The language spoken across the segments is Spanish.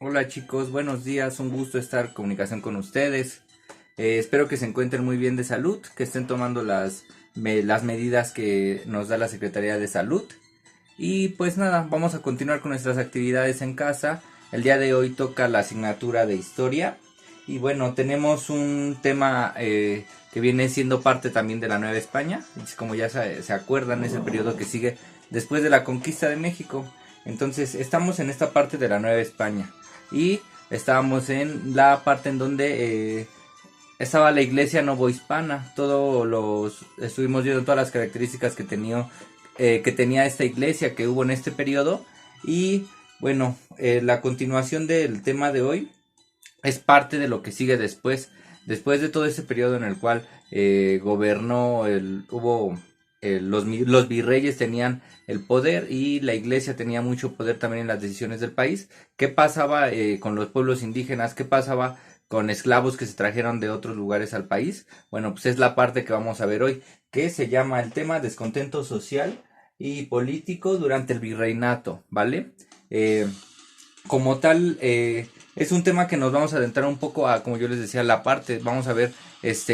Hola chicos, buenos días, un gusto estar en comunicación con ustedes. Espero que se encuentren muy bien de salud, que estén tomando las medidas que nos da la Secretaría de Salud. Y pues nada, vamos a continuar con nuestras actividades en casa. El día de hoy toca la asignatura de historia. Y bueno, tenemos un tema que viene siendo parte también de la Nueva España. Como ya se acuerdan, es el periodo que sigue después de la conquista de México. Entonces estamos en esta parte de la Nueva España. Y estábamos en la parte en donde estaba la iglesia novohispana. Estuvimos viendo todas las características que tenía esta iglesia que hubo en este periodo. Y bueno, la continuación del tema de hoy es parte de lo que sigue después de todo ese periodo en el cual los virreyes tenían el poder y la iglesia tenía mucho poder también en las decisiones del país. ¿Qué pasaba con los pueblos indígenas? ¿Qué pasaba con esclavos que se trajeron de otros lugares al país? Bueno, pues es la parte que vamos a ver hoy, que se llama el tema descontento social y político durante el virreinato, ¿vale? Eh, como tal, es un tema que nos vamos a adentrar un poco a, como yo les decía, la parte, vamos a ver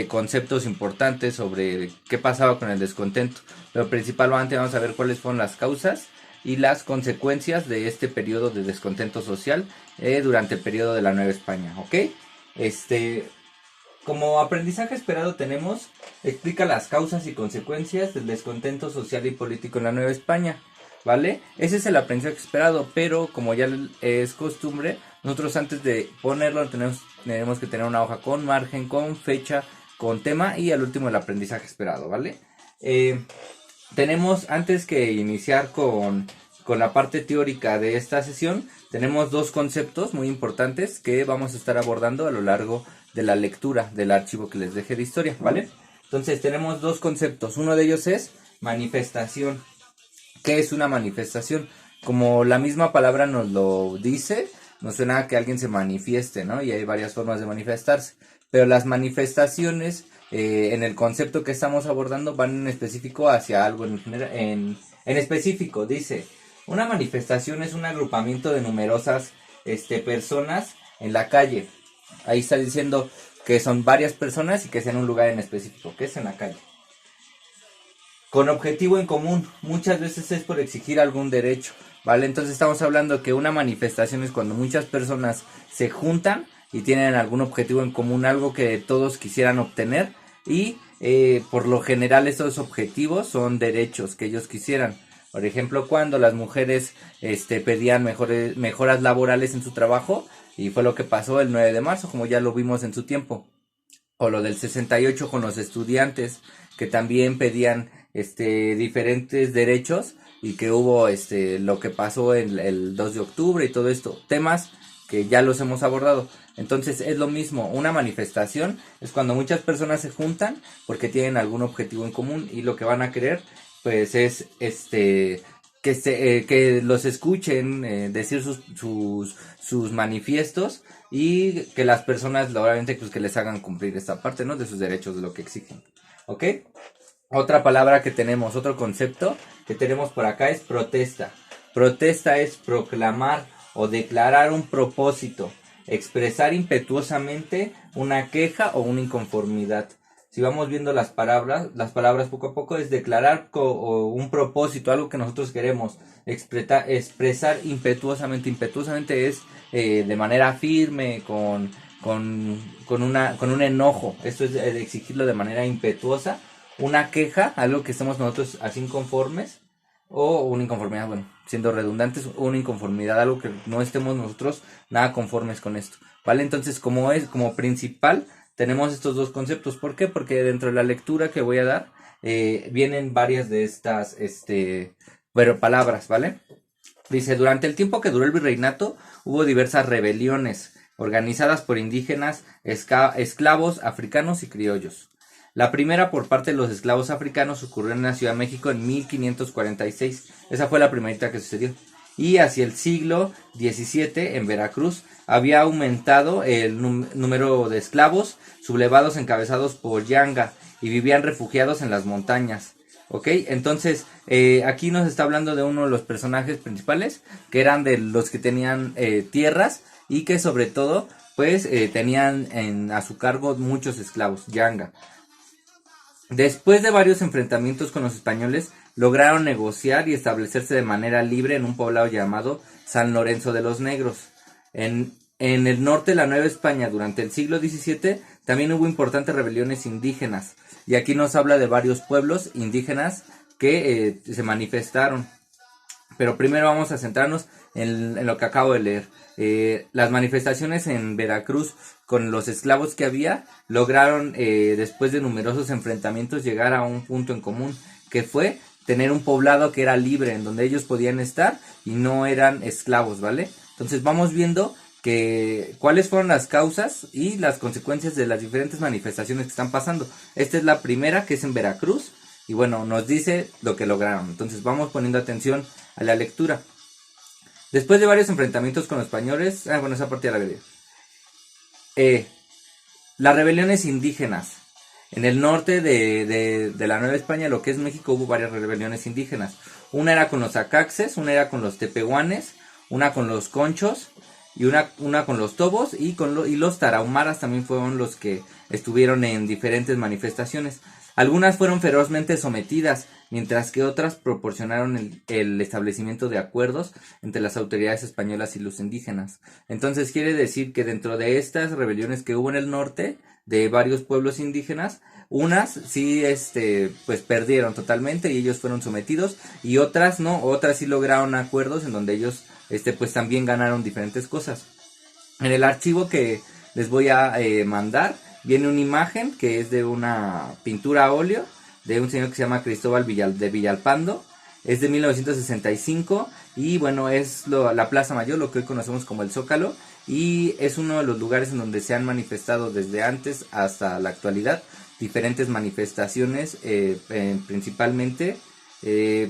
conceptos importantes sobre qué pasaba con el descontento, pero principalmente vamos a ver cuáles fueron las causas y las consecuencias de este periodo de descontento social durante el periodo de la Nueva España, ¿ok? Este, como aprendizaje esperado tenemos, explica las causas y consecuencias del descontento social y político en la Nueva España, ¿vale? Ese es el aprendizaje esperado, pero como ya es costumbre, nosotros antes de ponerlo tenemos que tener una hoja con margen, con fecha, con tema y al último el aprendizaje esperado, ¿vale? Tenemos, antes que iniciar con la parte teórica de esta sesión, tenemos dos conceptos muy importantes que vamos a estar abordando a lo largo de la lectura del archivo que les dejé de historia, ¿vale? Entonces tenemos dos conceptos, uno de ellos es manifestación. ¿Qué es una manifestación? Como la misma palabra nos lo dice, nos suena a que alguien se manifieste, ¿no? Y hay varias formas de manifestarse. Pero las manifestaciones, en el concepto que estamos abordando, van en específico hacia algo en específico. Dice, una manifestación es un agrupamiento de numerosas personas en la calle. Ahí está diciendo que son varias personas y que es en un lugar en específico, que es en la calle. Con objetivo en común, muchas veces es por exigir algún derecho, ¿vale? Entonces estamos hablando que una manifestación es cuando muchas personas se juntan y tienen algún objetivo en común, algo que todos quisieran obtener y por lo general esos objetivos son derechos que ellos quisieran. Por ejemplo, cuando las mujeres pedían mejoras laborales en su trabajo, y fue lo que pasó el 9 de marzo, como ya lo vimos en su tiempo. O lo del 68 con los estudiantes que también pedían diferentes derechos y que hubo lo que pasó en el 2 de octubre y todo esto, temas que ya los hemos abordado. Entonces es lo mismo, una manifestación es cuando muchas personas se juntan porque tienen algún objetivo en común y lo que van a querer pues es que los escuchen decir sus manifiestos y que las personas obviamente pues que les hagan cumplir esta parte, ¿no? De sus derechos, de lo que exigen, ¿ok? Otra palabra que tenemos, otro concepto que tenemos por acá es protesta. Protesta es proclamar o declarar un propósito, expresar impetuosamente una queja o una inconformidad. Si vamos viendo las palabras poco a poco es declarar un propósito, algo que nosotros queremos, expresar impetuosamente. Impetuosamente es de manera firme, con un enojo. Esto es exigirlo de manera impetuosa. Una queja, algo que estemos nosotros así inconformes, o una inconformidad, bueno, siendo redundantes, una inconformidad, algo que no estemos nosotros nada conformes con esto, ¿vale? Entonces, como principal, tenemos estos dos conceptos. ¿Por qué? Porque dentro de la lectura que voy a dar, vienen varias de estas, palabras, ¿vale? Dice, durante el tiempo que duró el virreinato, hubo diversas rebeliones organizadas por indígenas, esclavos, africanos y criollos. La primera por parte de los esclavos africanos ocurrió en la Ciudad de México en 1546. Esa fue la primerita que sucedió. Y hacia el siglo XVII en Veracruz había aumentado el número de esclavos sublevados encabezados por Yanga y vivían refugiados en las montañas. Ok, entonces aquí nos está hablando de uno de los personajes principales, que eran de los que tenían tierras y que sobre todo pues tenían a su cargo muchos esclavos, Yanga. Después de varios enfrentamientos con los españoles, lograron negociar y establecerse de manera libre en un poblado llamado San Lorenzo de los Negros. En el norte de la Nueva España, durante el siglo XVII, también hubo importantes rebeliones indígenas. Y aquí nos habla de varios pueblos indígenas que se manifestaron. Pero primero vamos a centrarnos en lo que acabo de leer. Las manifestaciones en Veracruz con los esclavos que había lograron, después de numerosos enfrentamientos, llegar a un punto en común, que fue tener un poblado que era libre, en donde ellos podían estar y no eran esclavos, ¿vale? Entonces vamos viendo cuáles fueron las causas y las consecuencias de las diferentes manifestaciones que están pasando. Esta es la primera, que es en Veracruz, y bueno, nos dice lo que lograron. Entonces vamos poniendo atención a la lectura. Después de varios enfrentamientos con los españoles, bueno, esa parte ya la veré. Las rebeliones indígenas. En el norte de la Nueva España, lo que es México, hubo varias rebeliones indígenas. Una era con los acaxes, una era con los tepehuanes, una con los conchos, y una con los tobos, y los tarahumaras también fueron los que estuvieron en diferentes manifestaciones. Algunas fueron ferozmente sometidas, mientras que otras proporcionaron el establecimiento de acuerdos entre las autoridades españolas y los indígenas. Entonces quiere decir que dentro de estas rebeliones que hubo en el norte, de varios pueblos indígenas, unas sí pues perdieron totalmente y ellos fueron sometidos, y otras no, otras sí lograron acuerdos en donde ellos pues también ganaron diferentes cosas. En el archivo que les voy a mandar viene una imagen que es de una pintura a óleo de un señor que se llama Cristóbal de Villalpando. Es de 1965 y bueno, es la Plaza Mayor, lo que hoy conocemos como el Zócalo, y es uno de los lugares en donde se han manifestado desde antes hasta la actualidad diferentes manifestaciones, principalmente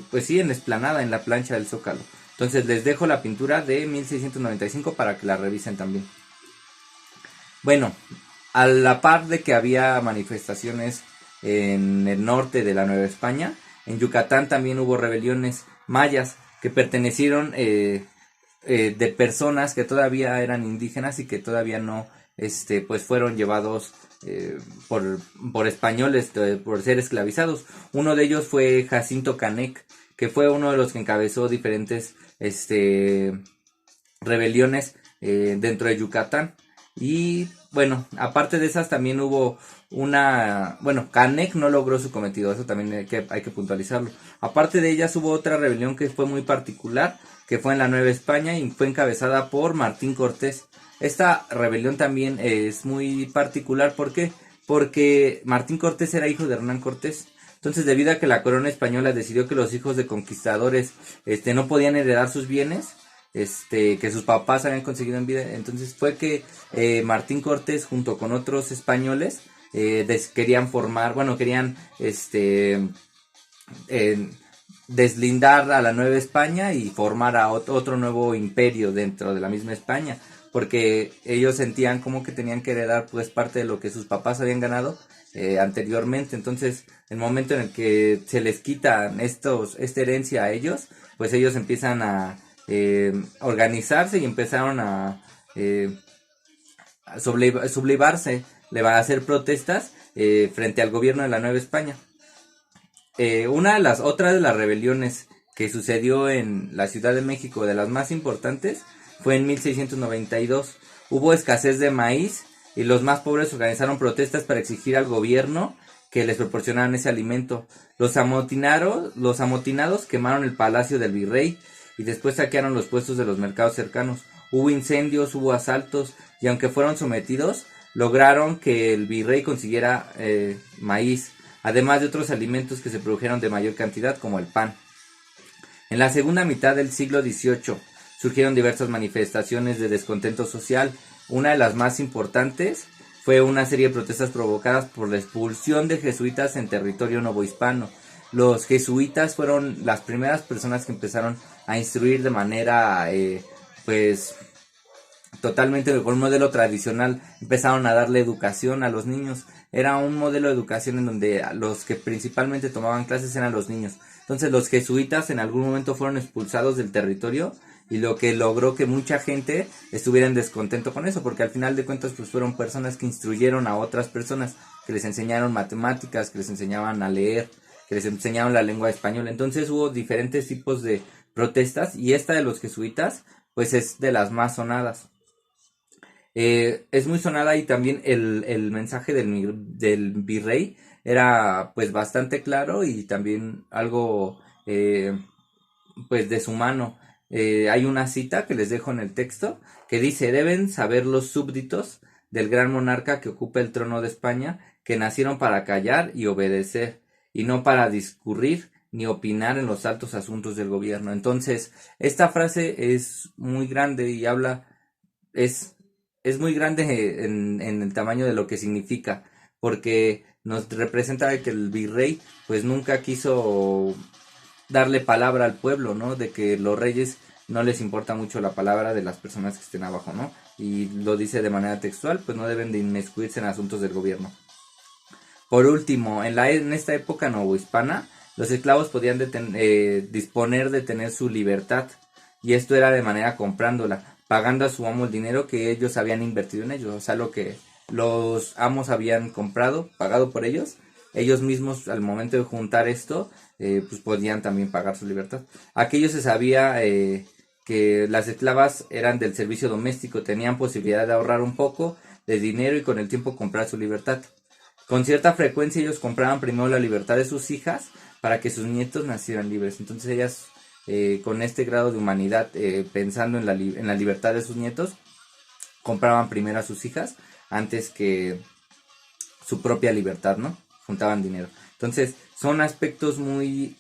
pues sí, en la explanada, en la plancha del Zócalo. Entonces les dejo la pintura de 1695 para que la revisen también. Bueno, a la par de que había manifestaciones en el norte de la Nueva España, en Yucatán también hubo rebeliones mayas que pertenecieron de personas que todavía eran indígenas y que todavía no pues fueron llevados por españoles, por ser esclavizados. Uno de ellos fue Jacinto Canec, que fue uno de los que encabezó diferentes rebeliones dentro de Yucatán. Y bueno, aparte de esas también hubo bueno, Canec no logró su cometido, eso también hay que puntualizarlo. Aparte de ellas hubo otra rebelión que fue muy particular, que fue en la Nueva España y fue encabezada por Martín Cortés. Esta rebelión también es muy particular, ¿por qué? Porque Martín Cortés era hijo de Hernán Cortés. Entonces, debido a que la corona española decidió que los hijos de conquistadores no podían heredar sus bienes, que sus papás habían conseguido en vida, entonces fue que Martín Cortés junto con otros españoles querían deslindar a la Nueva España y formar a otro nuevo imperio dentro de la misma España, porque ellos sentían como que tenían que heredar pues parte de lo que sus papás habían ganado anteriormente. Entonces, el momento en el que se les quitan esta herencia a ellos, pues ellos empiezan a organizarse y empezaron a sublevarse, le van a hacer protestas frente al gobierno de la Nueva España. Otra de las rebeliones que sucedió en la Ciudad de México, de las más importantes, fue en 1692. Hubo escasez de maíz y los más pobres organizaron protestas para exigir al gobierno que les proporcionaran ese alimento. Los amotinados quemaron el palacio del virrey y después saquearon los puestos de los mercados cercanos. Hubo incendios, hubo asaltos, y aunque fueron sometidos, lograron que el virrey consiguiera maíz, además de otros alimentos que se produjeron de mayor cantidad, como el pan. En la segunda mitad del siglo XVIII surgieron diversas manifestaciones de descontento social. Una de las más importantes fue una serie de protestas provocadas por la expulsión de jesuitas en territorio novohispano. Los jesuitas fueron las primeras personas que empezaron a instruir de manera pues totalmente con un modelo tradicional, empezaron a darle educación a los niños. Era un modelo de educación en donde los que principalmente tomaban clases eran los niños. Entonces los jesuitas en algún momento fueron expulsados del territorio, y lo que logró que mucha gente estuviera en descontento con eso, porque al final de cuentas pues fueron personas que instruyeron a otras personas, que les enseñaron matemáticas, que les enseñaban a leer, que les enseñaron la lengua española. Entonces hubo diferentes tipos de protestas, y esta de los jesuitas pues es de las más sonadas. Es muy sonada, y también el mensaje del virrey era pues bastante claro, y también algo pues de su mano. Hay una cita que les dejo en el texto que dice: deben saber los súbditos del gran monarca que ocupa el trono de España, que nacieron para callar y obedecer, y no para discurrir ni opinar en los altos asuntos del gobierno. Entonces, esta frase es muy grande y es, es muy grande en el tamaño de lo que significa, porque nos representa que el virrey pues nunca quiso darle palabra al pueblo, ¿no? De que los reyes no les importa mucho la palabra de las personas que estén abajo, ¿no? Y lo dice de manera textual, pues no deben de inmiscuirse en asuntos del gobierno. Por último, en esta época novohispana, los esclavos podían disponer de tener su libertad, y esto era de manera comprándola, pagando a su amo el dinero que ellos habían invertido en ellos, o sea, lo que los amos habían comprado, pagado por ellos mismos al momento de juntar esto, pues podían también pagar su libertad. Aquello se sabía que las esclavas eran del servicio doméstico, tenían posibilidad de ahorrar un poco de dinero y con el tiempo comprar su libertad. Con cierta frecuencia ellos compraban primero la libertad de sus hijas para que sus nietos nacieran libres. Entonces ellas, con este grado de humanidad, pensando en la libertad de sus nietos, compraban primero a sus hijas antes que su propia libertad, ¿no? Juntaban dinero. Entonces son aspectos muy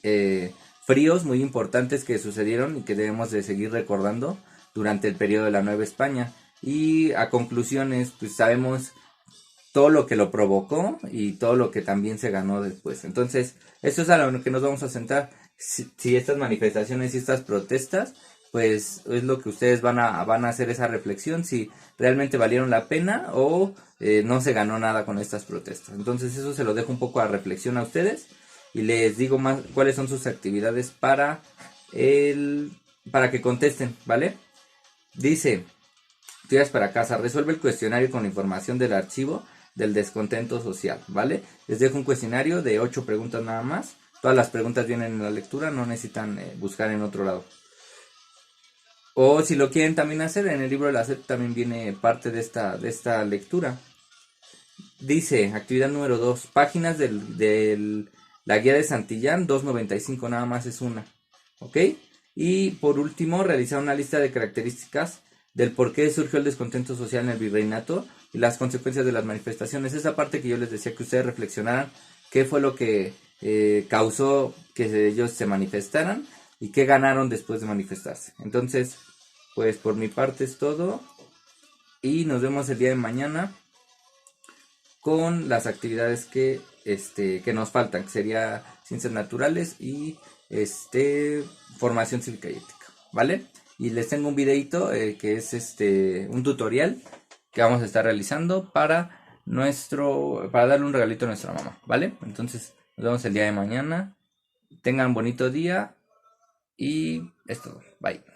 fríos, muy importantes que sucedieron y que debemos de seguir recordando durante el periodo de la Nueva España. Y a conclusiones, pues sabemos todo lo que lo provocó y todo lo que también se ganó después. Entonces, esto es a lo que nos vamos a centrar. Si estas manifestaciones y estas protestas, pues es lo que ustedes van a hacer esa reflexión, si realmente valieron la pena o no se ganó nada con estas protestas. Entonces, eso se lo dejo un poco a reflexión a ustedes, y les digo más cuáles son sus actividades para que contesten, ¿vale? Dice: tiras para casa, resuelve el cuestionario con la información del archivo del descontento social, ¿vale? Les dejo un cuestionario de 8 preguntas nada más. Todas las preguntas vienen en la lectura, no necesitan buscar en otro lado. O si lo quieren también hacer, en el libro de la SEP también viene parte de esta lectura. Dice, actividad número 2, páginas de la guía de Santillán, 295, nada más es una, ¿ok? Y por último, realizar una lista de características del por qué surgió el descontento social en el virreinato y las consecuencias de las manifestaciones. Esa parte que yo les decía que ustedes reflexionaran, qué fue lo que causó que ellos se manifestaran y qué ganaron después de manifestarse. Entonces, pues por mi parte es todo, y nos vemos el día de mañana con las actividades que nos faltan, que sería ciencias naturales y formación cívica y ética, ¿vale? Y les tengo un videito que es un tutorial que vamos a estar realizando para darle un regalito a nuestra mamá, ¿vale? Entonces, nos vemos el día de mañana. Tengan bonito día y es todo. Bye.